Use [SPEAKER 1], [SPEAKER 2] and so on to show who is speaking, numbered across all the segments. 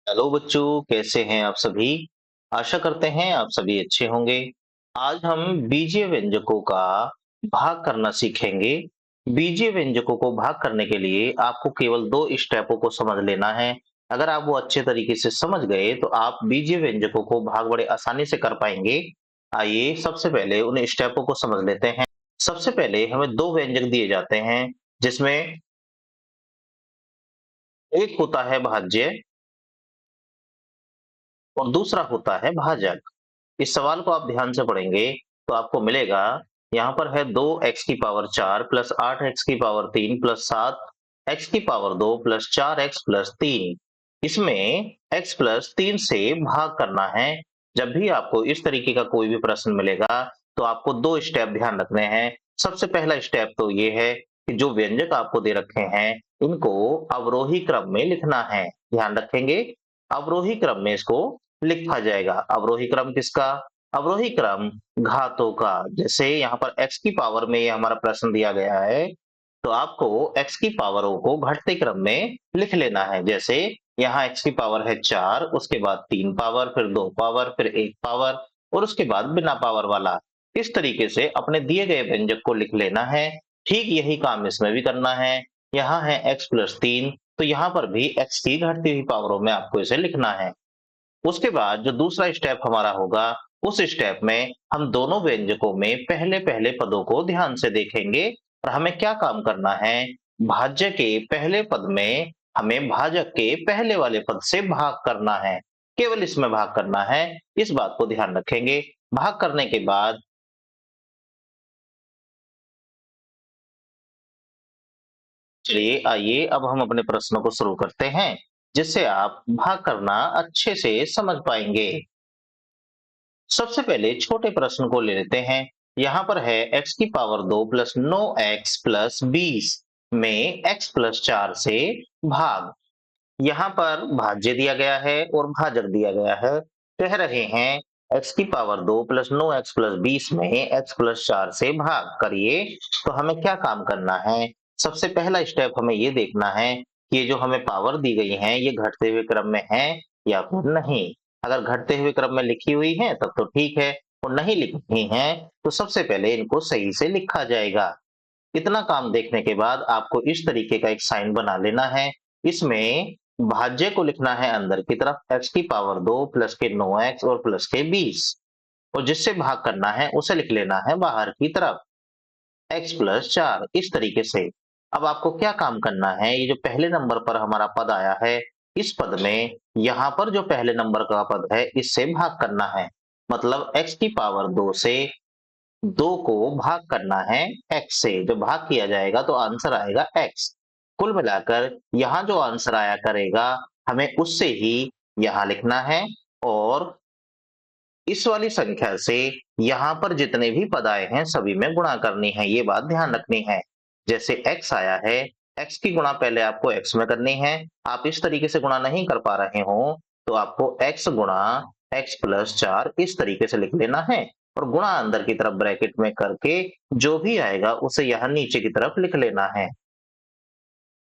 [SPEAKER 1] Hello बच्चों, कैसे हैं आप सभी? आशा करते हैं आप सभी अच्छे होंगे। आज हम बीजीय व्यंजकों का भाग करना सीखेंगे। बीजीय व्यंजकों को भाग करने के लिए आपको केवल 2 स्टेपों को समझ लेना है। अगर आप वो अच्छे तरीके से समझ गए तो आप बीजीय व्यंजकों को भाग बड़े आसानी से कर पाएंगे। आइए सबसे पहले उन स्टेपों को समझ लेते हैं। सबसे पहले हमें 2 व्यंजक दिए जाते हैं, जिसमें एक होता है भाज्य और दूसरा होता है भाजक। इस सवाल को आप ध्यान से पढ़ेंगे तो आपको मिलेगा, यहाँ पर है 2x की पावर 4 प्लस 8x की पावर 3 प्लस 7x की पावर 2 प्लस 4x प्लस 3। इसमें x प्लस 3 से भाग करना है। जब भी आपको इस तरीके का कोई भी प्रश्न मिलेगा तो आपको 2 स्टेप ध्यान रखने हैं। सबसे पहला स्टेप तो ये है कि जो व्यंजक आपको दे रखे हैं इनको अवरोही क्रम में लिखना है। ध्यान रखेंगे, अवरोही क्रम में इसको लिखा जाएगा। अवरोही क्रम किसका? अवरोही क्रम घातों का। जैसे यहाँ पर x की पावर में ये हमारा प्रश्न दिया गया है, तो आपको x की पावरों को घटते क्रम में लिख लेना है। जैसे यहाँ x की पावर है 4, उसके बाद 3 पावर, फिर 2 पावर, फिर 1 पावर और उसके बाद बिना पावर वाला। इस तरीके से अपने दिए गए व्यंजक को लिख लेना है। ठीक यही काम इसमें भी करना है। यहाँ है x प्लस 3, तो यहाँ पर भी x की घटती हुई पावरों में आपको इसे लिखना है। उसके बाद जो दूसरा स्टेप हमारा होगा, उस स्टेप में हम दोनों व्यंजकों में पहले-पहले पदों को ध्यान से देखेंगे और हमें क्या काम करना है, भाज्य के पहले पद में हमें भाजक के पहले वाले पद से भाग करना है। केवल इसमें भाग करना है, इस बात को ध्यान रखेंगे। भाग करने के बाद चलिए आइए अब हम अपने प्रश्नों को शुरू करते हैं, जिससे आप भाग करना अच्छे से समझ पाएंगे। सबसे पहले छोटे प्रश्न को ले लेते हैं। यहाँ पर है x की पावर 2 प्लस 9x प्लस 20 में x प्लस 4 से भाग। यहाँ पर भाज्य दिया गया है और भाजक दिया गया है। कह रहे हैं x की पावर 2 प्लस 9x प्लस 20 में x प्लस 4 से भाग करिए। तो हमें क्या काम करना है? सबसे पहला स्टेप हमें ये देखना है कि ये जो हमें पावर दी गई है ये घटते हुए क्रम में है या फिर नहीं। अगर घटते हुए क्रम में लिखी हुई है तब तो ठीक है, और नहीं लिखी है तो सबसे पहले इनको सही से लिखा जाएगा। इतना काम देखने के बाद आपको इस तरीके का एक साइन बना लेना है। इसमें भाज्य को लिखना है अंदर की तरफ, x की पावर 2 प्लस के 9x और प्लस के 20, और जिससे भाग करना है उसे लिख लेना है बाहर की तरफ, x प्लस 4। इस तरीके से अब आपको क्या काम करना है, ये जो पहले नंबर पर हमारा पद आया है, इस पद में यहाँ पर जो पहले नंबर का पद है इससे भाग करना है। मतलब x की पावर 2 से 2 को भाग करना है x से। जब भाग किया जाएगा तो आंसर आएगा x। कुल मिलाकर यहाँ जो आंसर आया करेगा हमें उससे ही यहाँ लिखना है, और इस वाली संख्या से यहाँ पर जितने भी पद आए हैं सभी में गुणा करनी है। ये बात ध्यान रखनी है। जैसे x आया है, x की गुणा पहले आपको x में करनी है। आप इस तरीके से गुणा नहीं कर पा रहे हो तो आपको x गुणा x प्लस 4 इस तरीके से लिख लेना है, और गुणा अंदर की तरफ ब्रैकेट में करके जो भी आएगा उसे यहाँ नीचे की तरफ लिख लेना है।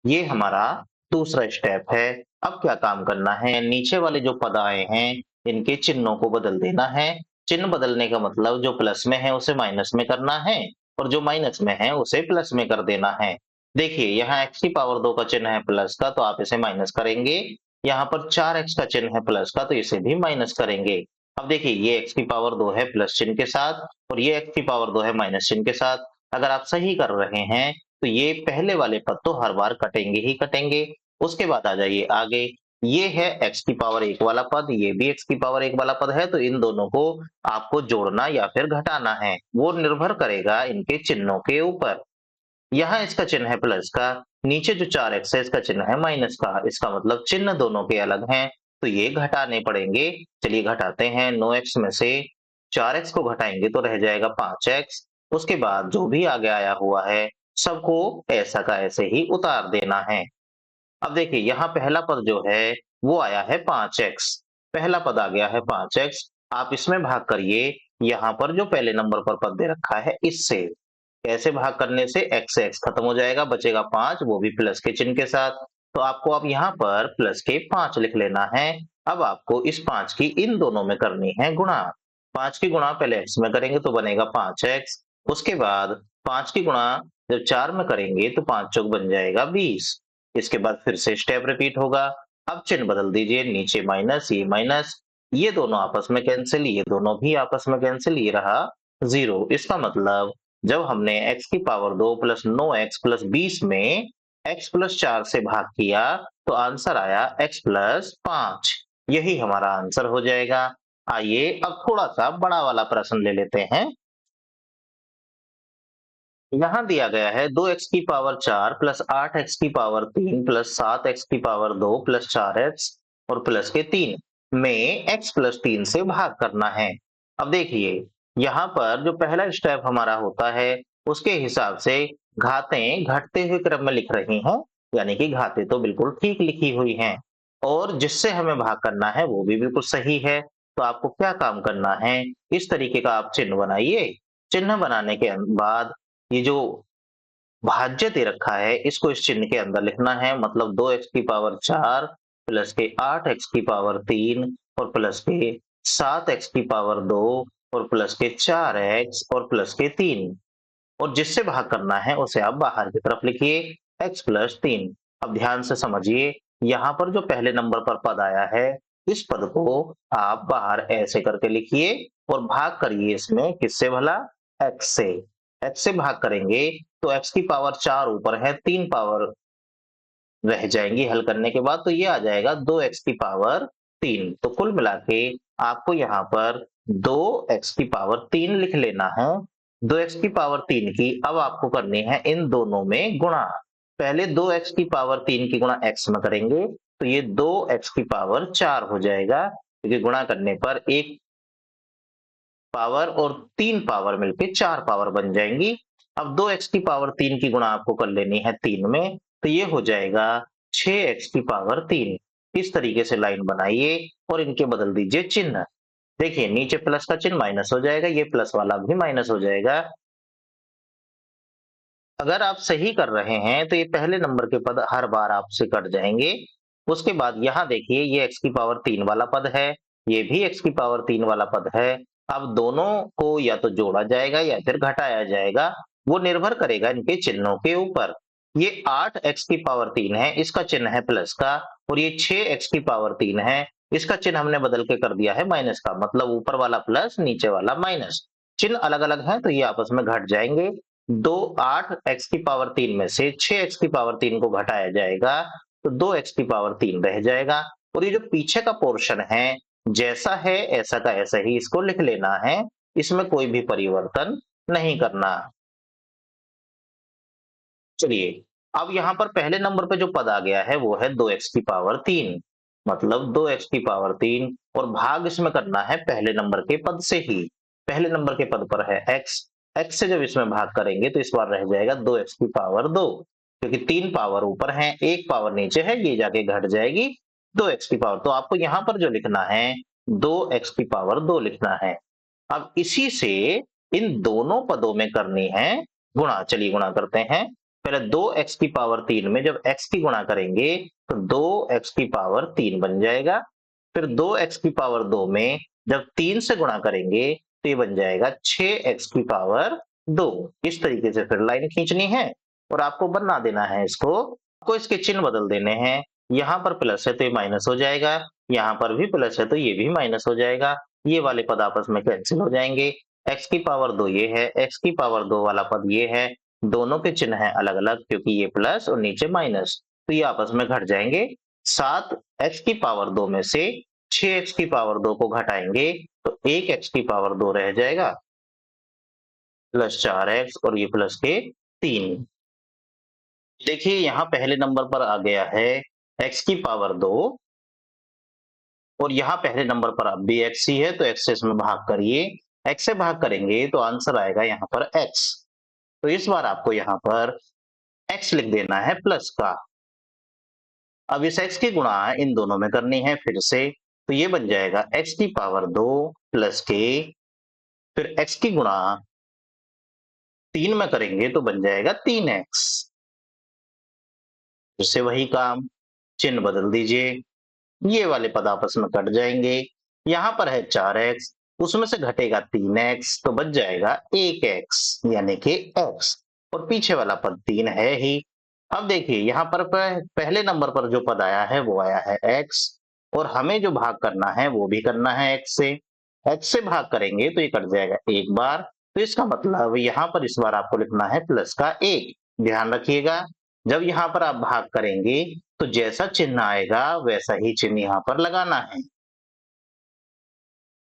[SPEAKER 1] ये हमारा दूसरा स्टेप है। अब क्या काम करना है, नीचे वाले जो पद आए हैं इनके चिन्हों को बदल देना है। चिन्ह बदलने का मतलब जो प्लस में है उसे माइनस में करना है, और जो माइनस में है उसे प्लस में कर देना है। देखिए यहाँ x की पावर 2 का चिन्ह है प्लस का, तो आप इसे माइनस करेंगे। यहाँ पर 4x का चिन्ह है प्लस का, तो इसे भी माइनस करेंगे। अब देखिए ये x की पावर 2 है प्लस चिन्ह के साथ, और ये x की पावर 2 है माइनस चिन्ह के साथ। अगर आप सही कर रहे हैं तो ये पहले वाले पद तो हर बार कटेंगे ही कटेंगे। उसके बाद आ जाइए आगे, ये है x की पावर 1 वाला पद, ये भी x की पावर 1 वाला पद है, तो इन दोनों को आपको जोड़ना या फिर घटाना है, वो निर्भर करेगा इनके चिन्हों के ऊपर। यहाँ इसका चिन्ह है प्लस का, नीचे जो 4x है इसका चिन्ह है माइनस का। इसका मतलब चिन्ह दोनों के अलग हैं, तो ये घटाने पड़ेंगे। चलिए घटाते हैं। 9x में से 4x को घटाएंगे तो रह जाएगा 5x। उसके बाद जो भी आगे आया हुआ है सबको ऐसा का ऐसे ही उतार देना है। अब देखिए यहाँ पहला पद जो है वो आया है 5x। पहला पद आ गया है 5x। आप इसमें भाग करिए यहाँ पर जो पहले नंबर पर पद दे रखा है इससे। कैसे भाग करने से? x से x खत्म हो जाएगा, बचेगा 5, वो भी प्लस के चिन्ह के साथ। तो आपको अब यहाँ पर प्लस के 5 लिख लेना है। अब आपको इस 5 की इन दोनों में करनी है गुणा। 5 की गुणा पहले x में करेंगे तो बनेगा 5x, उसके बाद 5 की गुणा जब 4 में करेंगे तो 5 चौक बन जाएगा 20। इसके बाद फिर से स्टेप रिपीट होगा। अब चिन्ह बदल दीजिए, नीचे माइनस, ये माइनस, ये दोनों आपस में कैंसिल, ये दोनों भी आपस में कैंसिल, ये रहा 0। इसका मतलब जब हमने x की पावर 2 प्लस 9x प्लस 20 में x प्लस 4 से भाग किया तो आंसर आया x प्लस 5। यही हमारा आंसर हो जाएगा। आइए अब थोड़ा सा बड़ा वाला प्रश्न ले लेते हैं। यहाँ दिया गया है 2x की पावर 4 प्लस 8x की पावर 3 प्लस 7x की पावर 2 प्लस 4x और प्लस के 3 में x प्लस 3 से भाग करना है। अब देखिए, यहाँ पर जो पहला स्टेप हमारा होता है उसके हिसाब से घातें घटते हुए क्रम में लिख रही हैं, यानी कि घातें तो बिल्कुल ठीक लिखी हुई हैं और जिससे हमें भाग करना है वो भी बिल्कुल सही है। तो आपको क्या काम करना है, इस तरीके का आप चिन्ह बनाइए। चिन्ह बनाने के बाद ये जो भाज्य दे रखा है इसको इस चिन्ह के अंदर लिखना है, मतलब 2x की पावर 4 प्लस के 8x की पावर 3 और प्लस के 7x की पावर 2 और प्लस के 4x और प्लस के 3 और जिससे भाग करना है उसे आप बाहर की तरफ लिखिए x प्लस 3। अब ध्यान से समझिए, यहाँ पर जो पहले नंबर पर पद आया है इस पद को आप बाहर ऐसे करके लिखिए और भाग करिए इसमें किससे भला, x से। x से भाग करेंगे तो x की पावर 4 ऊपर है, 3 पावर रह जाएंगी हल करने के बाद, तो ये आ जाएगा 2x की पावर 3। तो कुल मिला के आपको यहाँ पर 2x की पावर 3 लिख लेना है। 2x की पावर 3 की अब आपको करनी है इन दोनों में गुणा। पहले 2x की पावर 3 की गुणा x में करेंगे तो ये 2x की पावर 4 हो जाएगा, क्योंकि गुणा करने पर एक पावर और 3 पावर मिलके 4 पावर बन जाएंगी। अब 2x की पावर 3 की गुणा आपको कर लेनी है 3 में, तो ये हो जाएगा 6x की पावर 3। इस तरीके से लाइन बनाइए और इनके बदल दीजिए चिन्ह। देखिए, नीचे प्लस का चिन्ह माइनस हो जाएगा, ये प्लस वाला भी माइनस हो जाएगा। अगर आप सही कर रहे हैं तो ये पहले नंबर के पद हर बार आपसे कट जाएंगे। उसके बाद यहाँ देखिए, ये x की पावर 3 वाला पद है, ये भी x की पावर 3 वाला पद है। अब दोनों को या तो जोड़ा जाएगा या फिर घटाया जाएगा, वो निर्भर करेगा इनके चिन्हों के ऊपर। ये 8x की पावर 3 है, इसका चिन्ह है प्लस का, और ये 6x की पावर 3 है, इसका चिन्ह हमने बदल के कर दिया है माइनस का, मतलब ऊपर वाला प्लस नीचे वाला माइनस। चिन्ह अलग अलग है तो ये आपस में घट जाएंगे। दो 8x की पावर 3 में से 6x की पावर 3 को घटाया जाएगा तो 2x की पावर 3 रह जाएगा, और ये जो पीछे का पोर्शन है जैसा है ऐसा का ऐसा ही इसको लिख लेना है, इसमें कोई भी परिवर्तन नहीं करना। चलिए, अब यहाँ पर पहले नंबर पे जो पद आ गया है वो है 2x की पावर 3, मतलब 2x की पावर 3, और भाग इसमें करना है पहले नंबर के पद से ही। पहले नंबर के पद पर है x, x से जब इसमें भाग करेंगे तो इस बार रह जाएगा 2x की पावर 2, क्योंकि 3 पावर ऊपर है, 1 पावर नीचे है, ये जाके घट जाएगी 2x की पावर। तो आपको यहाँ पर जो लिखना है 2x की पावर 2 लिखना है। अब इसी से इन दोनों पदों में करनी है गुणा। चलिए गुणा करते हैं। पहले 2x की पावर 3 में जब x की गुणा करेंगे तो 2x की पावर 3 बन जाएगा। फिर 2x की पावर 2 में जब 3 से गुणा करेंगे तो ये बन जाएगा 6x की पावर 2। इस तरीके से फिर लाइन खींचनी है और आपको बना देना है इसको। आपको इसके चिन्ह बदल देने हैं। यहाँ पर प्लस है तो ये माइनस हो जाएगा, यहाँ पर भी प्लस है तो ये भी माइनस हो जाएगा। ये वाले पद आपस में कैंसिल हो जाएंगे। x की पावर 2 ये है, x की पावर 2 वाला पद ये है, दोनों के चिन्ह हैं अलग अलग क्योंकि ये प्लस और नीचे माइनस, तो ये आपस में घट जाएंगे। 7 x की पावर 2 में से 6x की पावर 2 को घटाएंगे तो 1x की पावर 2 रह जाएगा, प्लस 4x और ये प्लस के 3। देखिए, यहाँ पहले नंबर पर आ गया है x की पावर 2, और यहाँ पहले नंबर पर अब भी x ही है तो x से इसमें भाग करिए। x से भाग करेंगे तो आंसर आएगा यहाँ पर x। तो इस बार आपको यहाँ पर x लिख देना है प्लस का। अब इस x की गुणा इन दोनों में करनी है फिर से, तो ये बन जाएगा x की पावर 2 प्लस के, फिर x की गुणा 3 में करेंगे तो बन जाएगा 3x। फिर से वही काम, चिन्ह बदल दीजिए। ये वाले पद आपस में कट जाएंगे। यहाँ पर है 4x, उसमें से घटेगा 3x, तो बच जाएगा 1x यानी कि x। और पीछे वाला पद 3 है ही। अब देखिए यहाँ पर पहले नंबर पर जो पद आया है वो आया है x, और हमें जो भाग करना है वो भी करना है x से। x से भाग करेंगे तो ये कट जाएगा एक बार, तो इसका मतलब यहाँ पर इस बार आपको लिखना है प्लस का 1। ध्यान रखिएगा, जब यहाँ पर आप भाग करेंगे तो जैसा चिन्ह आएगा वैसा ही चिन्ह यहाँ पर लगाना है।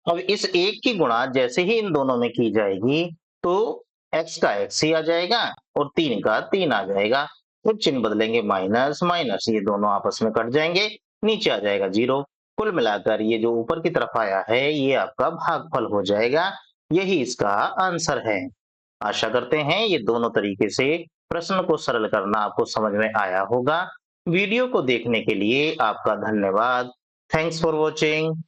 [SPEAKER 1] अब इस 1 की गुणा जैसे ही इन दोनों में की जाएगी तो x का x ही आ जाएगा और 3 का 3 आ जाएगा। फिर चिन्ह बदलेंगे माइनस माइनस, ये दोनों आपस में कट जाएंगे, नीचे आ जाएगा 0। कुल मिलाकर ये जो ऊपर की तरफ आया है ये आपका भागफल हो जाएगा। यही इसका आंसर है। आशा करते हैं ये दोनों तरीके से प्रश्न को सरल करना आपको समझ में आया होगा। वीडियो को देखने के लिए आपका धन्यवाद। Thanks for watching.